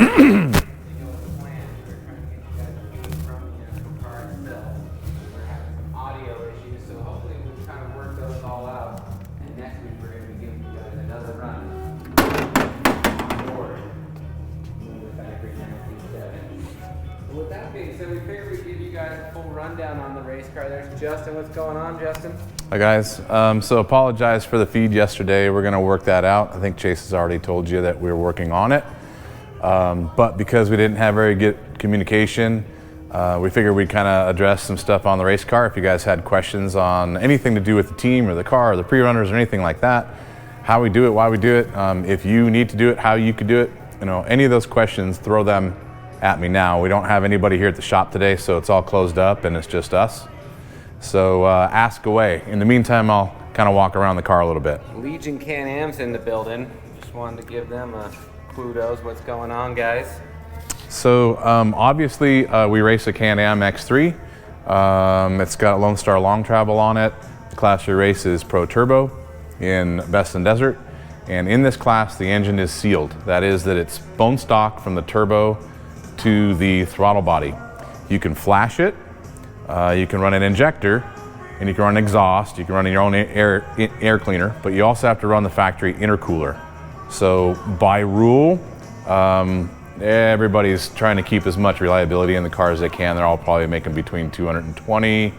With that being said, we figured we'd give you guys a full rundown on the race car. There's Justin. What's going on, Justin? Hi guys. So apologize for the feed yesterday. We're going to work that out. I think Chase has already told you that we were working on it. But because we didn't have very good communication, we figured we'd kind of address some stuff on the race car. If you guys had questions on anything to do with the team or the car or the pre-runners or anything like that, how we do it, why we do it, if you need to do it, how you could do it, you know, any of those questions, throw them at me now. We don't have anybody here at the shop today, so it's all closed up and it's just us. So ask away. In the meantime, I'll kind of walk around the car a little bit. Legion Can-Am's in the building. Just wanted to give them a kudos. What's going on, guys? So obviously we race a Can-Am X3. It's got Lone Star Long Travel on it. The class we race is Pro Turbo in Best in Desert. And in this class, the engine is sealed. That is that it's bone stock from the turbo to the throttle body. You can flash it, you can run an injector, and you can run exhaust, you can run your own air cleaner, but you also have to run the factory intercooler. So by rule, everybody's trying to keep as much reliability in the car as they can. They're all probably making between 220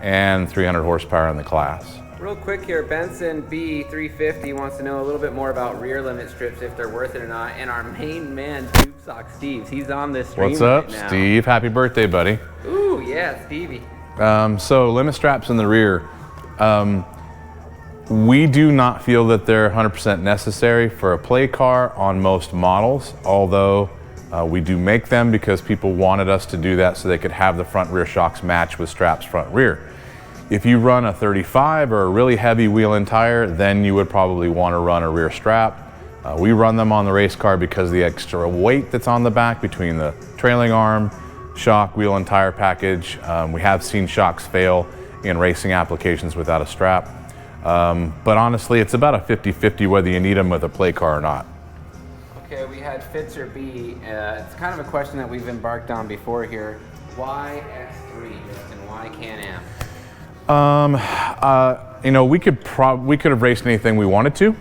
and 300 horsepower in the class. Real quick here, Benson B350 wants to know a little bit more about rear limit strips, if they're worth it or not. And our main man, Tube Sock Steve, he's on this stream. What's up, right now. Steve? Happy birthday, buddy. Ooh, yeah, Stevie. So limit straps in the rear. We do not feel that they're 100% necessary for a play car on most models, although we do make them because people wanted us to do that so they could have the front rear shocks match with straps front rear. If you run a 35 or a really heavy wheel and tire, then you would probably want to run a rear strap. We run them on the race car because the extra weight that's on the back between the trailing arm, shock, wheel and tire package. We have seen shocks fail in racing applications without a strap. But honestly, it's about a 50-50 whether you need them with a play car or not. Okay, we had Fitz or B. It's kind of a question that we've embarked on before here. Why X3 and why Can-Am? You know, we could have raced anything we wanted to.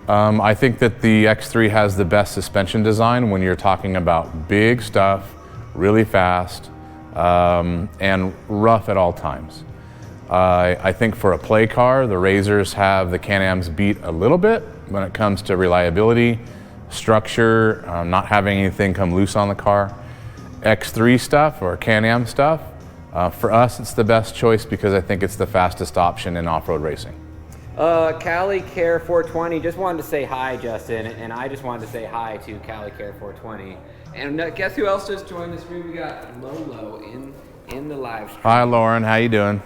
I think that the X3 has the best suspension design when you're talking about big stuff, really fast, and rough at all times. I think for a play car, the Razors have the Can-Ams beat a little bit when it comes to reliability, structure, not having anything come loose on the car. X3 stuff or Can-Am stuff, for us, it's the best choice because I think it's the fastest option in off-road racing. Cali Care 420 just wanted to say hi, Justin, and I just wanted to say hi to Cali Care 420. And guess who else just joined the stream? We got Lolo in the live stream. Hi, Lauren. How you doing?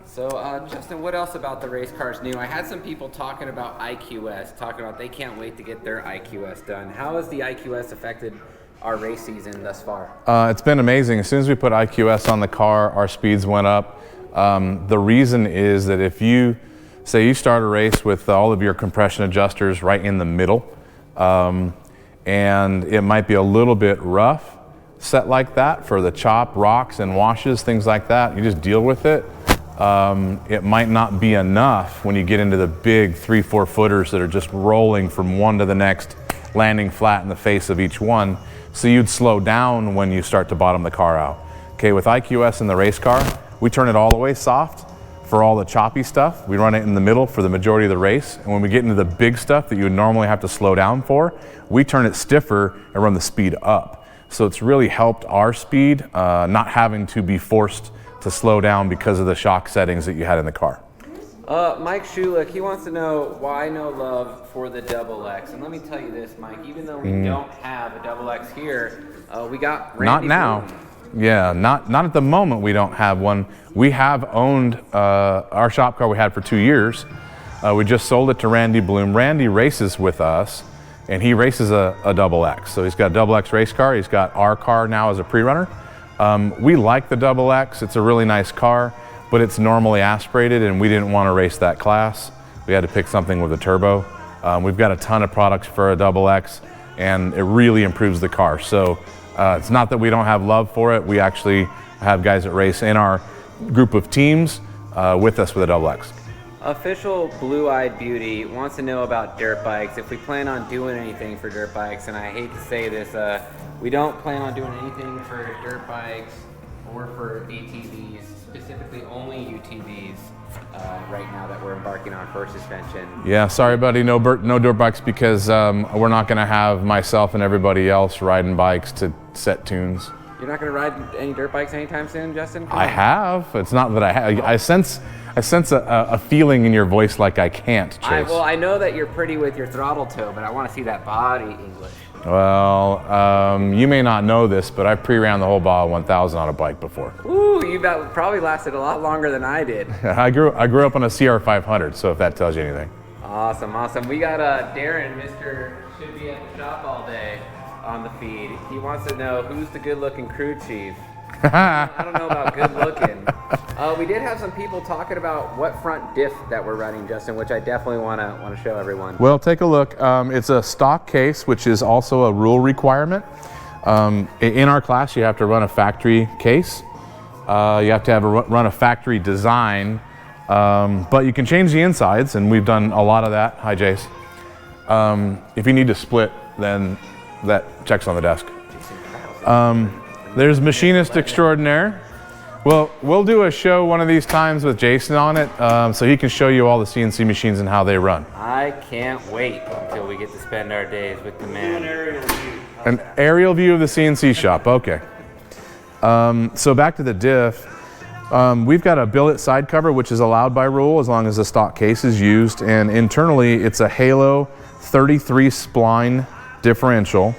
So, Justin, what else about the race cars new? I had some people talking about IQS, talking about they can't wait to get their IQS done. How has the IQS affected our race season thus far? It's been amazing. As soon as we put IQS on the car, our speeds went up. The reason is that if you, say you start a race with all of your compression adjusters right in the middle, and it might be a little bit rough set like that for the chop, rocks and washes, things like that, you just deal with it. It might not be enough when you get into the big 3-4 footers that are just rolling from one to the next, landing flat in the face of each one. So you'd slow down when you start to bottom the car out. Okay, with IQS in the race car, we turn it all the way soft for all the choppy stuff. We run it in the middle for the majority of the race. And when we get into the big stuff that you would normally have to slow down for, we turn it stiffer and run the speed up. So it's really helped our speed, not having to be forced to slow down because of the shock settings that you had in the car. Mike Schulich, he wants to know why no love for the Double X. And let me tell you this, Mike, even though we don't have a Double X here, we got Randy Not now. Bloom. Yeah, not at the moment we don't have one. We have owned our shop car we had for 2 years. We just sold it to Randy Bloom. Randy races with us and he races a Double X. So he's got a Double X race car. He's got our car now as a pre-runner. We like the Double X. It's a really nice car, but it's normally aspirated and we didn't want to race that class. We had to pick something with a turbo. We've got a ton of products for a Double X. and it really improves the car. So it's not that we don't have love for it. We actually have guys that race in our group of teams with us with a double X. Official Blue-Eyed Beauty wants to know about dirt bikes, if we plan on doing anything for dirt bikes, and I hate to say this, we don't plan on doing anything for dirt bikes or for ATVs, specifically only UTVs right now that we're embarking on for suspension. Yeah, sorry buddy, no dirt bikes because we're not going to have myself and everybody else riding bikes to set tunes. You're not going to ride any dirt bikes anytime soon, Justin? I have. It's not that I have. I sense a feeling in your voice like I can't, Chase. Well, I know that you're pretty with your throttle toe, but I want to see that body English. Well, you may not know this, but I pre-ran the whole Baja 1000 on a bike before. Ooh, you probably lasted a lot longer than I did. I grew up on a SCR 500, so if that tells you anything. Awesome, awesome. We got Darren, Mr. Should Be at the Shop All Day, on the feed. He wants to know who's the good-looking crew chief. I don't know about good-looking. We did have some people talking about what front diff that we're running, Justin, which I definitely want to show everyone. Well, take a look. It's a stock case, which is also a rule requirement. In our class, you have to run a factory case. You have to run a factory design, but you can change the insides, and we've done a lot of that. Hi, Jace. If you need to split, then that checks on the desk. There's Machinist Extraordinaire. Well, we'll do a show one of these times with Jason on it, so he can show you all the CNC machines and how they run. I can't wait until we get to spend our days with the man. An aerial view of the CNC shop, okay. So back to the diff. We've got a billet side cover, which is allowed by rule as long as the stock case is used, and internally it's a Halo 33 spline differential,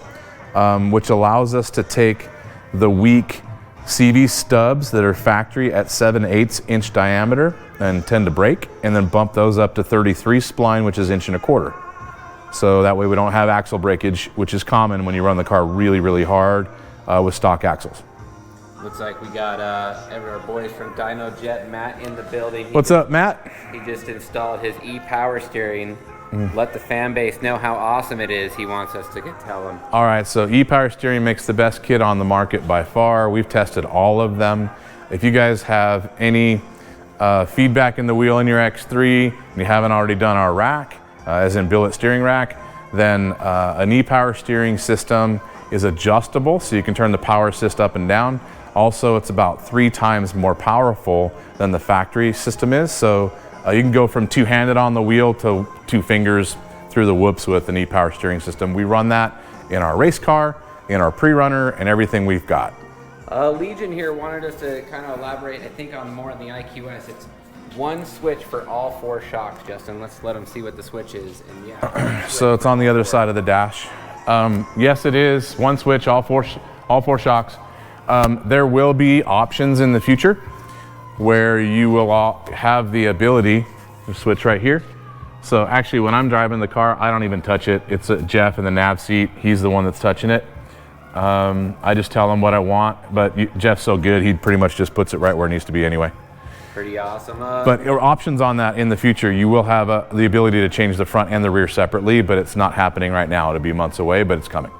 which allows us to take the weak CV stubs that are factory at 7/8 inch diameter and tend to break, and then bump those up to 33 spline, which is 1.25 inches. So that way we don't have axle breakage, which is common when you run the car really, really hard with stock axles. Looks like we got our boys from Dino Jet, Matt, in the building. What's up, Matt? He just installed his e-power steering. Let the fan base know how awesome it is. He wants us to tell them. All right, so e-power steering makes the best kit on the market by far. We've tested all of them. If you guys have any feedback in the wheel in your X3 and you haven't already done our rack, as in billet steering rack, then an e-power steering system is adjustable, so you can turn the power assist up and down. Also, it's about 3 times more powerful than the factory system is, so you can go from two-handed on the wheel to 2 fingers through the whoops with an e-power steering system. We run that in our race car, in our pre-runner, and everything we've got. Legion here wanted us to kind of elaborate, I think, on more on the IQS. It's one switch for all 4 shocks, Justin. Let's let them see what the switch is. And yeah. So it's on the other side of the dash. Yes, it is one switch, all four shocks. There will be options in the future where you will have the ability to switch right here. So actually, when I'm driving the car, I don't even touch it. It's Jeff in the nav seat. He's the one that's touching it. I just tell him what I want, but Jeff's so good, he pretty much just puts it right where it needs to be anyway. Pretty awesome. But there are options on that in the future. You will have the ability to change the front and the rear separately, but it's not happening right now. It'll be months away, but it's coming.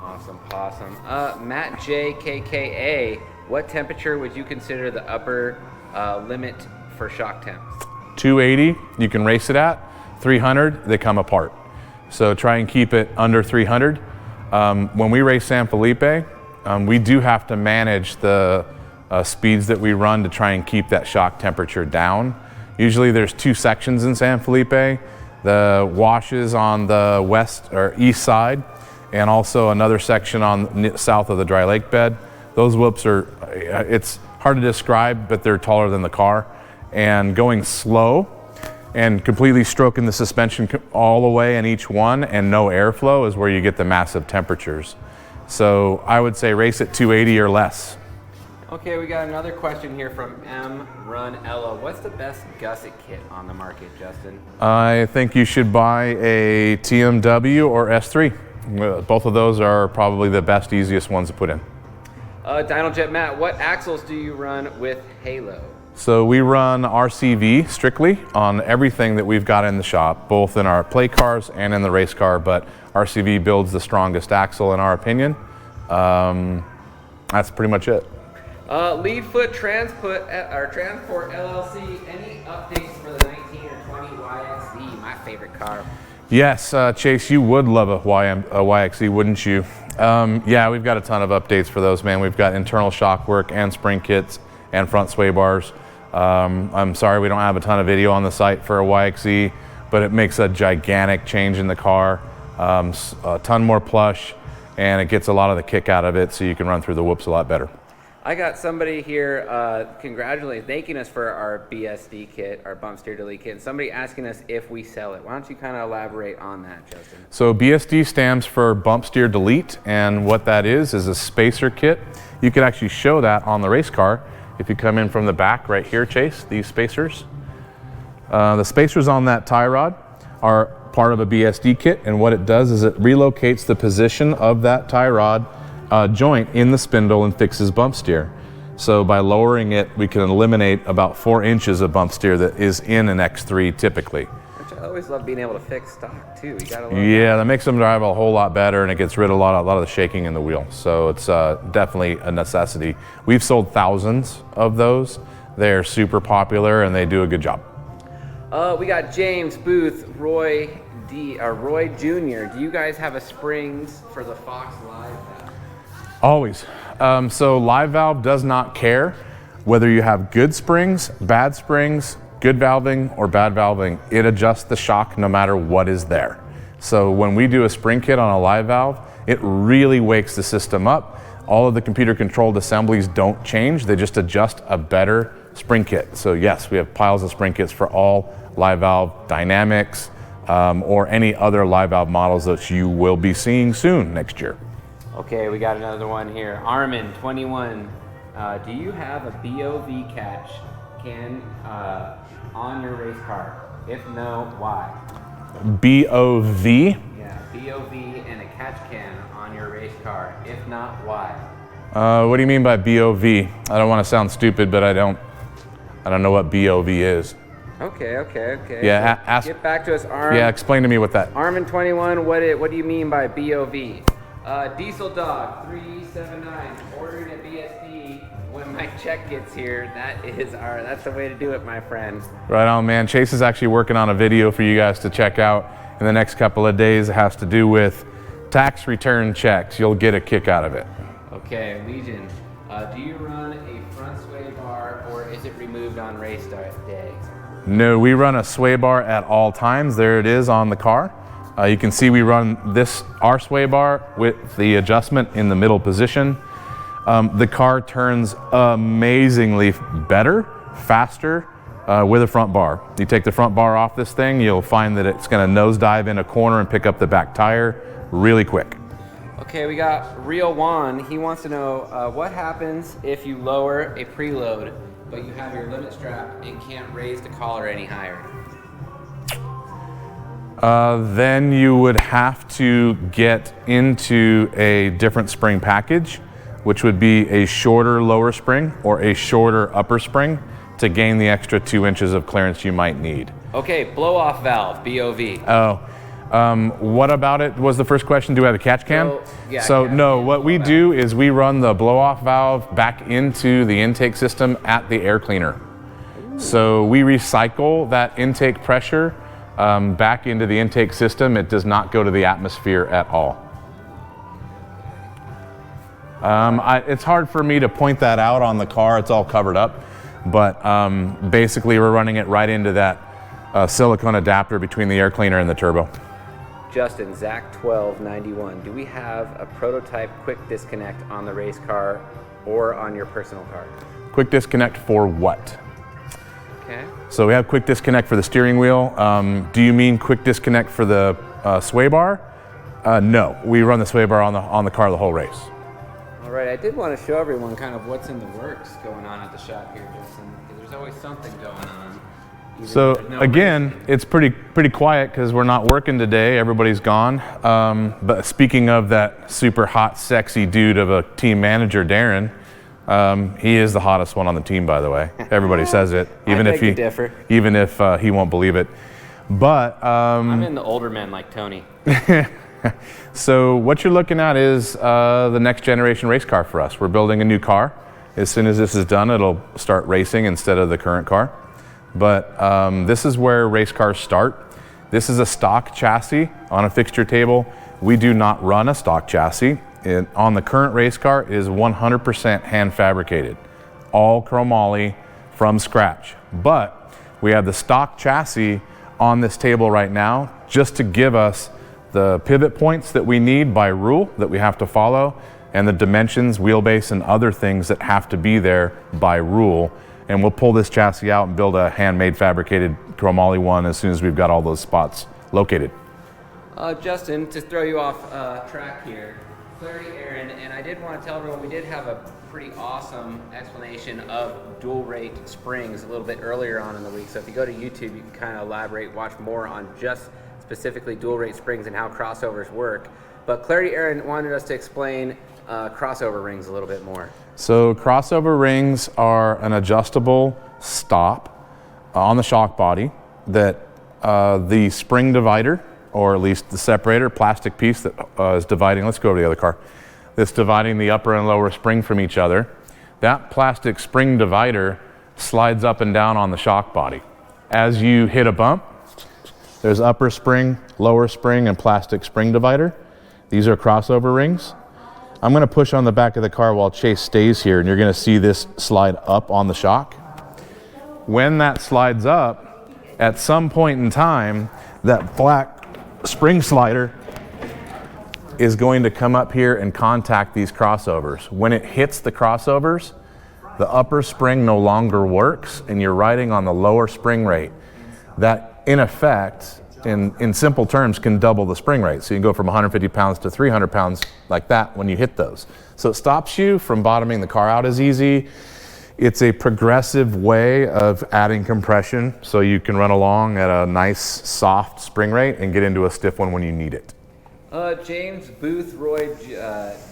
Awesome, awesome. Matt JKKA, what temperature would you consider the upper limit for shock temps? 280, you can race it at. 300, they come apart. So try and keep it under 300. When we race San Felipe, we do have to manage the speeds that we run to try and keep that shock temperature down. Usually there's 2 sections in San Felipe, the washes on the west or east side, and also another section on south of the dry lake bed. Those whoops are, it's hard to describe, but they're taller than the car. And going slow and completely stroking the suspension all the way in each one and no airflow is where you get the massive temperatures. So I would say race at 280 or less. Okay, we got another question here from M. Run Ella. What's the best gusset kit on the market, Justin? I think you should buy a TMW or S3. Both of those are probably the best, easiest ones to put in. Dino Jet Matt, what axles do you run with Halo? So we run RCV strictly on everything that we've got in the shop, both in our play cars and in the race car, but RCV builds the strongest axle in our opinion. That's pretty much it. Lead Foot Transport LLC, any updates for the 19 or 20 YXZ, my favorite car? Yes, Chase, you would love a YXZ, wouldn't you? Yeah, we've got a ton of updates for those, man. We've got internal shock work and spring kits and front sway bars. I'm sorry we don't have a ton of video on the site for a YXZ, but it makes a gigantic change in the car. A ton more plush, and it gets a lot of the kick out of it, so you can run through the whoops a lot better. I got somebody here thanking us for our BSD kit, our bump steer delete kit, and somebody asking us if we sell it. Why don't you kind of elaborate on that, Justin? So BSD stands for bump steer delete, and what that is a spacer kit. You can actually show that on the race car if you come in from the back right here, Chase, these spacers. The spacers on that tie rod are part of a BSD kit, and what it does is it relocates the position of that tie rod joint in the spindle and fixes bump steer. So by lowering it, we can eliminate about 4 inches of bump steer that is in an X3 typically. Which I always love being able to fix stock too. You gotta love that makes them drive a whole lot better, and it gets rid of a lot of the shaking in the wheel. So it's definitely a necessity. We've sold thousands of those. They're super popular and they do a good job. We got James Booth, Roy Jr. Do you guys have a springs for the Fox Live? Always. So Live Valve does not care whether you have good springs, bad springs, good valving, or bad valving. It adjusts the shock no matter what is there. So when we do a spring kit on a Live Valve, it really wakes the system up. All of the computer controlled assemblies don't change. They just adjust a better spring kit. So yes, we have piles of spring kits for all Live Valve Dynamics or any other Live Valve models that you will be seeing soon next year. Okay, we got another one here. Armin, 21. Do you have a BOV catch can on your race car? If no, why? BOV? Yeah, BOV and a catch can on your race car. If not, why? What do you mean by BOV? I don't want to sound stupid, but I don't know what BOV is. Okay. Yeah, so get back to us, Armin. Yeah, explain to me what that. Armin 21, what do you mean by BOV? Diesel Dog 379, ordering a BSD when my check gets here. That's the way to do it, my friend. Right on, man. Chase is actually working on a video for you guys to check out in the next couple of days. It has to do with tax return checks. You'll get a kick out of it. Okay, Legion, do you run a front sway bar or is it removed on race day? No, we run a sway bar at all times. There it is on the car. You can see we run our sway bar with the adjustment in the middle position. The car turns amazingly better, faster with a front bar. You take the front bar off this thing, you'll find that it's going to nosedive in a corner and pick up the back tire really quick. Okay, we got Real Juan. He wants to know what happens if you lower a preload, but you have your limit strap and can't raise the collar any higher. Then you would have to get into a different spring package, which would be a shorter lower spring or a shorter upper spring to gain the extra 2 inches of clearance you might need. Okay, blow off valve, BOV. What about it was the first question. Do we have a catch cam? What we do is we run the blow off valve back into the intake system at the air cleaner. Ooh. So we recycle that intake pressure back into the intake system. It does not go to the atmosphere at all. It's hard for me to point that out on the car. It's all covered up. But basically we're running it right into that silicone adapter between the air cleaner and the turbo. Justin, Zach 1291, do we have a prototype quick disconnect on the race car or on your personal car? Quick disconnect for what? Okay. So we have quick disconnect for the steering wheel. Do you mean quick disconnect for the sway bar? No, we run the sway bar on the car the whole race. All right, I did want to show everyone kind of what's in the works going on at the shop here, Justin, because there's always something going on. So again, it's pretty quiet because we're not working today. Everybody's gone. But speaking of that super hot, sexy dude of a team manager, Darren, He is the hottest one on the team, by the way. Everybody says it, even if he won't believe it. But I'm in the older men like Tony. So what you're looking at is the next generation race car for us. We're building a new car. As soon as this is done, it'll start racing instead of the current car. But this is where race cars start. This is a stock chassis on a fixture table. We do not run a stock chassis. On the current race car, it is 100% hand fabricated, all chromoly from scratch. But we have the stock chassis on this table right now just to give us the pivot points that we need by rule that we have to follow, and the dimensions, wheelbase, and other things that have to be there by rule. And we'll pull this chassis out and build a handmade fabricated chromoly one as soon as we've got all those spots located. Justin, to throw you off track here, Clarity Aaron, and I did want to tell everyone we did have a pretty awesome explanation of dual rate springs a little bit earlier on in the week. So if you go to YouTube, you can kind of elaborate, watch more on just specifically dual rate springs and how crossovers work. But Clarity Aaron wanted us to explain crossover rings a little bit more. So crossover rings are an adjustable stop on the shock body that the spring divider, or at least the separator, plastic piece that is dividing, let's go over to the other car, that's dividing the upper and lower spring from each other. That plastic spring divider slides up and down on the shock body. As you hit a bump, there's upper spring, lower spring, and plastic spring divider. These are crossover rings. I'm gonna push on the back of the car while Chase stays here, and you're gonna see this slide up on the shock. When that slides up, at some point in time, that black spring slider is going to come up here and contact these crossovers. When it hits the crossovers, the upper spring no longer works and you're riding on the lower spring rate. That, in effect, in simple terms, can double the spring rate. So you can go from 150 pounds to 300 pounds like that when you hit those. So it stops you from bottoming the car out as easy. It's a progressive way of adding compression so you can run along at a nice soft spring rate and get into a stiff one when you need it. James Boothroyd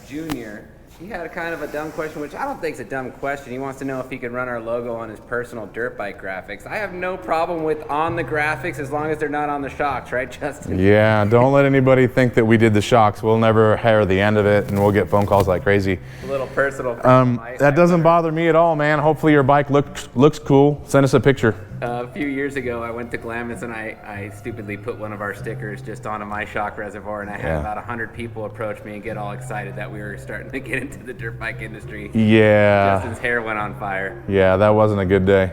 Jr., he had a kind of a dumb question, which I don't think is a dumb question. He wants to know if he could run our logo on his personal dirt bike graphics. I have no problem with on the graphics as long as they're not on the shocks, right, Justin? Yeah, don't let anybody think that we did the shocks. We'll never hair the end of it and we'll get phone calls like crazy. A little personal. That doesn't bother me at all, man. Hopefully your bike looks cool. Send us a picture. A few years ago, I went to Glamis and I stupidly put one of our stickers just onto my shock reservoir, and I had about 100 people approach me and get all excited that we were starting to get into the dirt bike industry. Yeah. Justin's hair went on fire. Yeah, that wasn't a good day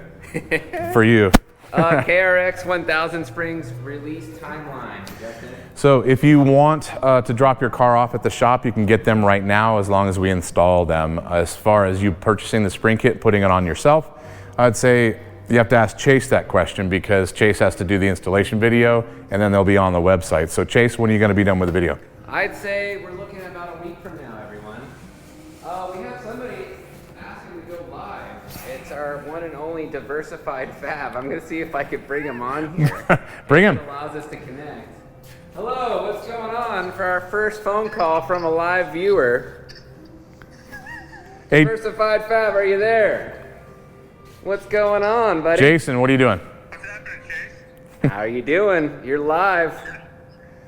for you. KRX 1000 Springs release timeline, Justin. So if you want to drop your car off at the shop, you can get them right now as long as we install them. As far as you purchasing the spring kit, putting it on yourself, I'd say you have to ask Chase that question because Chase has to do the installation video and then they'll be on the website. So Chase, when are you going to be done with the video? I'd say we're looking at about a week from now, everyone. We have somebody asking to go live. It's our one and only Diversified Fab. I'm going to see if I could bring him on here. Bring him. It allows us to connect. Hello, what's going on for our first phone call from a live viewer? Hey, Diversified Fab, are you there? What's going on, buddy? Jason, what are you doing? What's happening, Chase? How are you doing? You're live.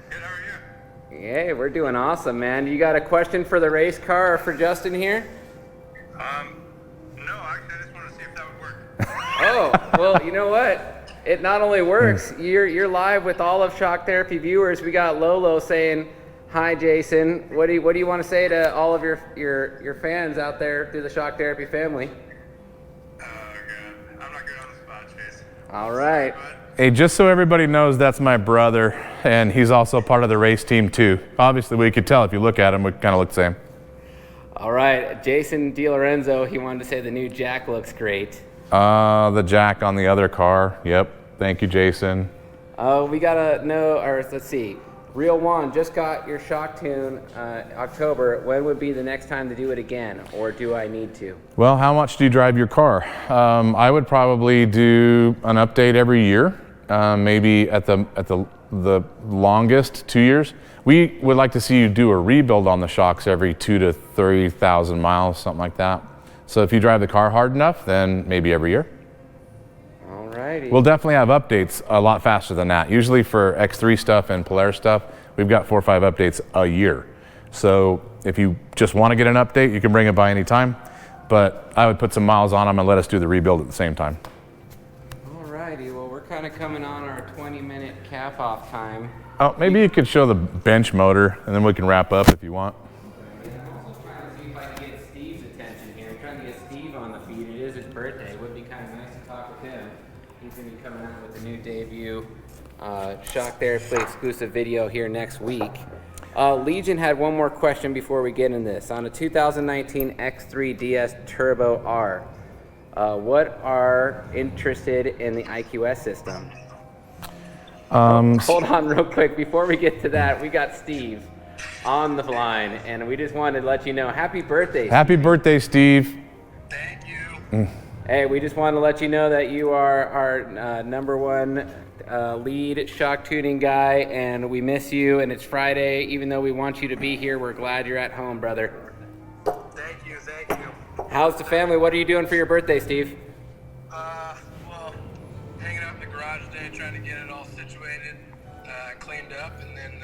Good, how are you? Hey, we're doing awesome, man. You got a question for the race car or for Justin here? No, actually, I just want to see if that would work. Oh, well, you know what? It not only works, you're live with all of Shock Therapy viewers. We got Lolo saying, hi, Jason. What do you want to say to all of your fans out there through the Shock Therapy family? I'm not good on the spot, Chase. All right. Hey, just so everybody knows, that's my brother, and he's also part of the race team too. Obviously, we could tell if you look at him, we kind of look the same. All right, Jason Dilorenzo, he wanted to say the new jack looks great. The jack on the other car. Yep. Thank you, Jason. We gotta know, or let's see. Real One just got your shock tune October. When would be the next time to do it again, or do I need to? Well, how much do you drive your car? I would probably do an update every year, maybe at the longest 2 years. We would like to see you do a rebuild on the shocks every 2,000 to 3,000 miles, something like that. So if you drive the car hard enough, then maybe every year. Alrighty. We'll definitely have updates a lot faster than that. Usually for X3 stuff and Polaris stuff, we've got 4 or 5 updates a year. So if you just want to get an update, you can bring it by any time. But I would put some miles on them and let us do the rebuild at the same time. Alrighty, well we're kind of coming on our 20-minute calf off time. Oh, maybe you could show the bench motor and then we can wrap up if you want. I'm also trying to see if I can get Steve's attention here. I'm trying to get Steve on the feed. It is his birthday. It would be kind of nice to talk with him. He's going to be coming out with a new debut Shock Therapy exclusive video here next week. Legion had one more question before we get into this. On a 2019 X3 DS Turbo R, what are interested in the IQS system? Hold on real quick. Before we get to that, we got Steve on the line, and we just wanted to let you know, happy birthday, Steve. Happy birthday, Steve. Thank you. Hey, we just wanted to let you know that you are our #1 lead shock tuning guy, and we miss you, and it's Friday. Even though we want you to be here, we're glad you're at home, brother. Thank you. Thank you. How's the family? What are you doing for your birthday, Steve? Well, hanging out in the garage today, trying to get it all situated, cleaned up, and then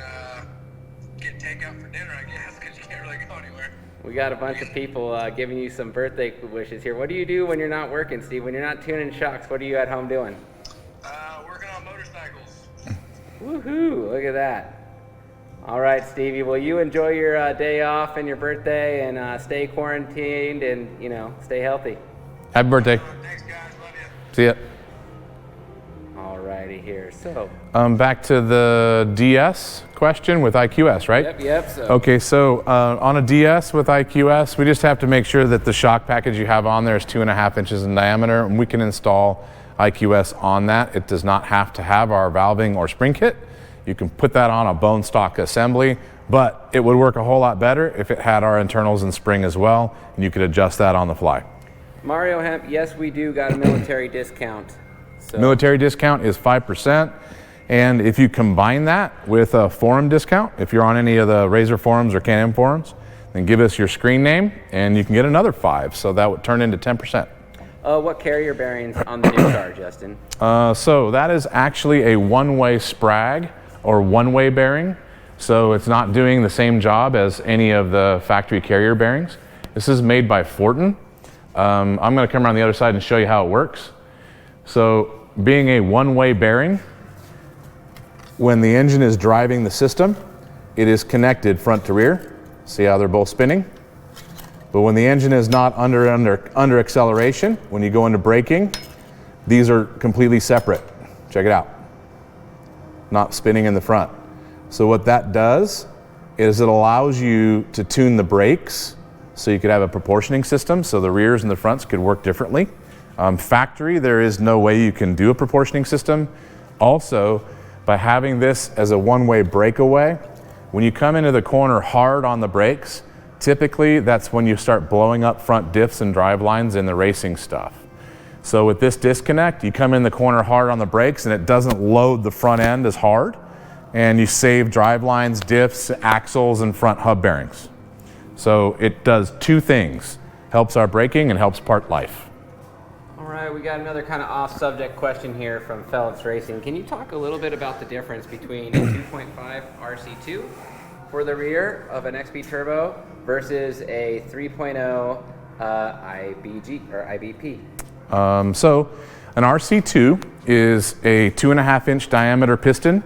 get takeout for dinner, I guess, because you can't really go anywhere. We got a bunch of people giving you some birthday wishes here. What do you do when you're not working, Steve? When you're not tuning shocks, what are you at home doing? Working on motorcycles. Woohoo! Look at that. All right, Stevie. Well, you enjoy your day off and your birthday, and stay quarantined, and stay healthy. Happy birthday. Thanks, guys. Love you. See ya. Alrighty here. So. Back to the DS question with IQS, right? Yep. So. Okay, so on a DS with IQS, we just have to make sure that the shock package you have on there is 2.5 inches in diameter, and we can install IQS on that. It does not have to have our valving or spring kit. You can put that on a bone stock assembly, but it would work a whole lot better if it had our internals and spring as well, and you could adjust that on the fly. Mario Hemp, yes, we do got a military discount. So. Military discount is 5%, and if you combine that with a forum discount, if you're on any of the Razor forums or Can-Am forums, then give us your screen name and you can get another 5, so that would turn into 10%. What carrier bearings on the new car, Justin? So that is actually a one-way sprag or one-way bearing, so it's not doing the same job as any of the factory carrier bearings. This is made by Fortin. I'm going to come around the other side and show you how it works. So being a one-way bearing, when the engine is driving the system, it is connected front to rear. See how they're both spinning? But when the engine is not under acceleration, when you go into braking, these are completely separate. Check it out. Not spinning in the front. So what that does is it allows you to tune the brakes so you could have a proportioning system so the rears and the fronts could work differently. Factory, there is no way you can do a proportioning system. Also, by having this as a one-way breakaway, when you come into the corner hard on the brakes, typically that's when you start blowing up front diffs and drive lines in the racing stuff. So with this disconnect, you come in the corner hard on the brakes and it doesn't load the front end as hard, and you save drive lines, diffs, axles, and front hub bearings. So it does 2 things, helps our braking and helps part life. All right, we got another kind of off-subject question here from Phelps Racing. Can you talk a little bit about the difference between a 2.5 RC2 for the rear of an XP Turbo versus a 3.0 IBG or IBP? So an RC2 is a 2.5 inch diameter piston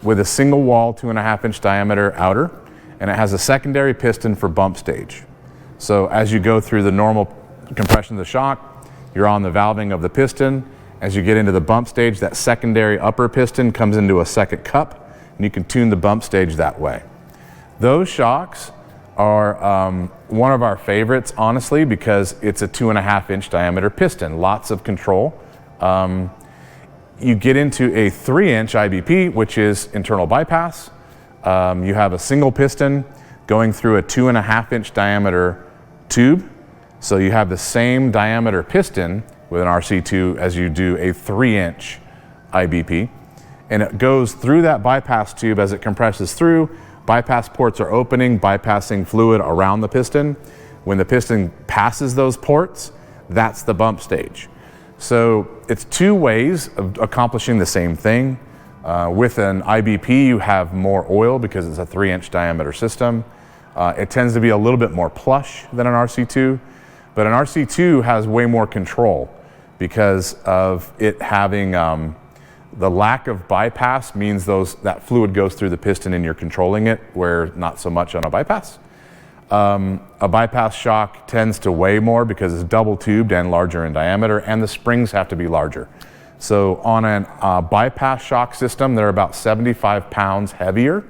with a single wall 2.5 inch diameter outer, and it has a secondary piston for bump stage. So as you go through the normal compression of the shock, you're on the valving of the piston. As you get into the bump stage, that secondary upper piston comes into a second cup, and you can tune the bump stage that way. Those shocks are one of our favorites, honestly, because it's a 2.5 inch diameter piston, lots of control. You get into a 3 inch IBP, which is internal bypass. You have a single piston going through a 2.5 inch diameter tube. So you have the same diameter piston with an RC2 as you do a 3 inch IBP. And it goes through that bypass tube as it compresses through. Bypass ports are opening, bypassing fluid around the piston. When the piston passes those ports, that's the bump stage. So it's two ways of accomplishing the same thing. With an IBP, you have more oil because it's a 3-inch diameter system. It tends to be a little bit more plush than an RC2, but an RC2 has way more control because of it having the lack of bypass means that fluid goes through the piston and you're controlling it, where not so much on a bypass. A bypass shock tends to weigh more because it's double tubed and larger in diameter, and the springs have to be larger. So on a bypass shock system, they're about 75 pounds heavier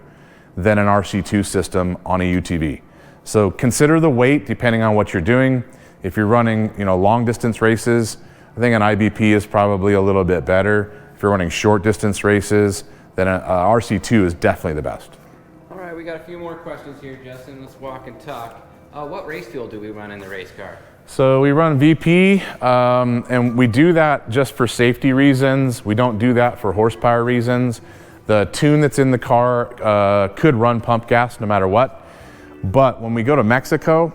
than an RC2 system on a UTV. So consider the weight depending on what you're doing. If you're running, long distance races, I think an IBP is probably a little bit better. If you're running short distance races, then an RC2 is definitely the best. All right, we got a few more questions here, Justin. Let's walk and talk. What race fuel do we run in the race car? So we run VP, and we do that just for safety reasons. We don't do that for horsepower reasons. The tune that's in the car could run pump gas no matter what. But when we go to Mexico,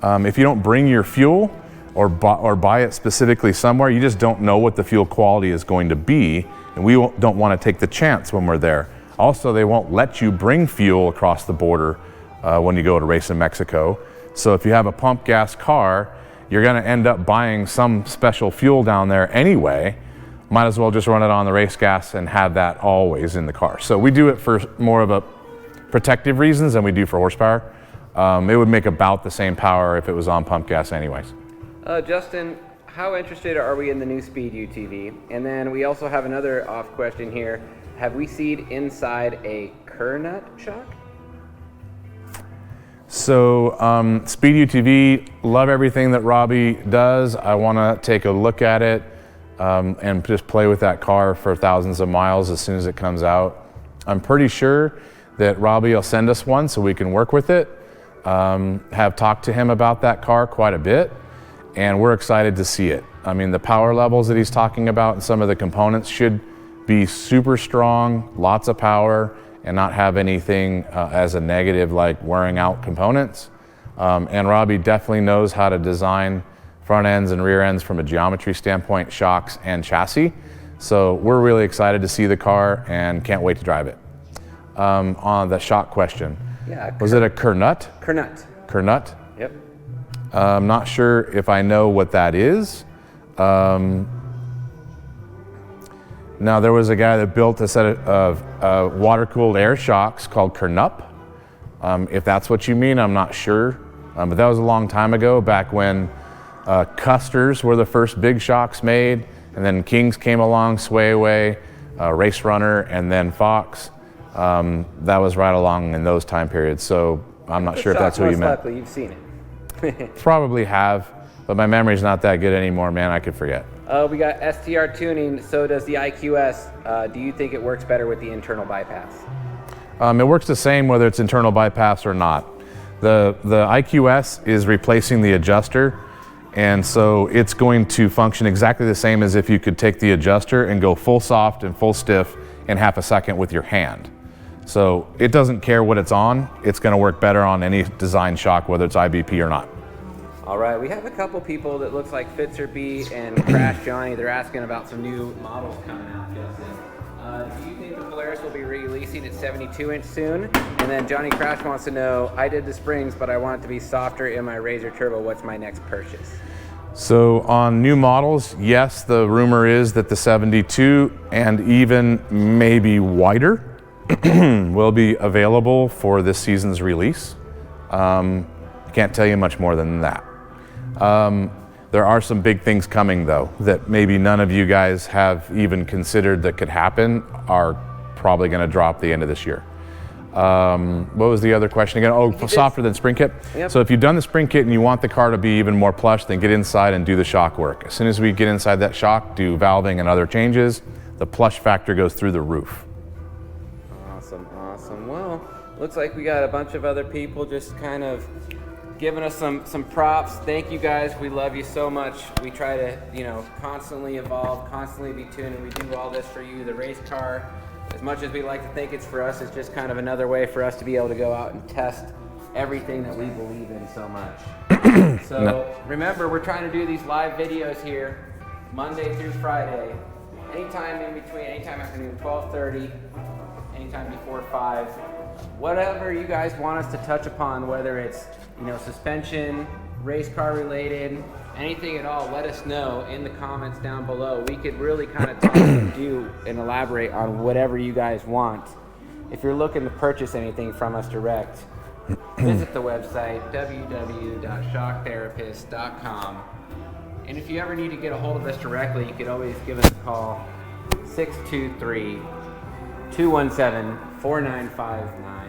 if you don't bring your fuel or buy it specifically somewhere, you just don't know what the fuel quality is going to be, and we don't want to take the chance when we're there. Also, they won't let you bring fuel across the border when you go to race in Mexico. So if you have a pump gas car, you're going to end up buying some special fuel down there anyway. Might as well just run it on the race gas and have that always in the car. So we do it for more of a protective reasons than we do for horsepower. It would make about the same power if it was on pump gas anyways. Justin, how interested are we in the new Speed UTV? And then we also have another off question here. Have we seen inside a Kernut shock? So Speed UTV, love everything that Robbie does. I want to take a look at it and just play with that car for thousands of miles as soon as it comes out. I'm pretty sure that Robbie will send us one so we can work with it. Have talked to him about that car quite a bit, and we're excited to see it. I mean, the power levels that he's talking about and some of the components should be super strong, lots of power, and not have anything as a negative like wearing out components. And Robbie definitely knows how to design front ends and rear ends from a geometry standpoint, shocks and chassis. So we're really excited to see the car and can't wait to drive it. On the shock question, was it a Kernut? Kernut. Kernut? Yep. I'm not sure if I know what that is. Now, there was a guy that built a set of water-cooled air shocks called Kernup. If that's what you mean, I'm not sure. But that was a long time ago, back when Custers were the first big shocks made, and then Kings came along, Sway Away, Race Runner, and then Fox. That was right along in those time periods, so I'm not sure if that's who you meant. Likely you've seen it. Probably have, but my memory's not that good anymore, man. I could forget. We got STR Tuning, so does the IQS. Do you think it works better with the internal bypass? It works the same whether it's internal bypass or not. The IQS is replacing the adjuster, and so it's going to function exactly the same as if you could take the adjuster and go full soft and full stiff in half a second with your hand. So it doesn't care what it's on. It's going to work better on any design shock, whether it's IBP or not. All right, we have a couple people that looks like Fitz or B and Crash Johnny. They're asking about some new models coming out, Justin. Do you think the Polaris will be releasing its 72-inch soon? And then Johnny Crash wants to know, I did the springs, but I want it to be softer in my Razor Turbo. What's my next purchase? So on new models, yes, the rumor is that the 72 and even maybe wider will be available for this season's release. Can't tell you much more than that. There are some big things coming though that maybe none of you guys have even considered that could happen, are probably going to drop the end of this year. What was the other question again? Oh, softer than spring kit. Yep. So if you've done the spring kit and you want the car to be even more plush, then get inside and do the shock work. As soon as we get inside that shock, do valving and other changes, the plush factor goes through the roof. Awesome. Well, looks like we got a bunch of other people just kind of giving us some props. Thank you guys. We love you so much. We try to, constantly evolve, constantly be tuned, and we do all this for you. The race car, as much as we like to think it's for us, it's just kind of another way for us to be able to go out and test everything that we believe in so much. So remember, we're trying to do these live videos here Monday through Friday, anytime in between, anytime afternoon, 12:30, anytime before 5. Whatever you guys want us to touch upon, whether it's, you know, suspension, race car related, anything at all, let us know in the comments down below. We could really kind of talk and do and elaborate on whatever you guys want. If you're looking to purchase anything from us direct, visit the website www.shocktherapist.com. And if you ever need to get a hold of us directly, you could always give us a call, 623-217-4959.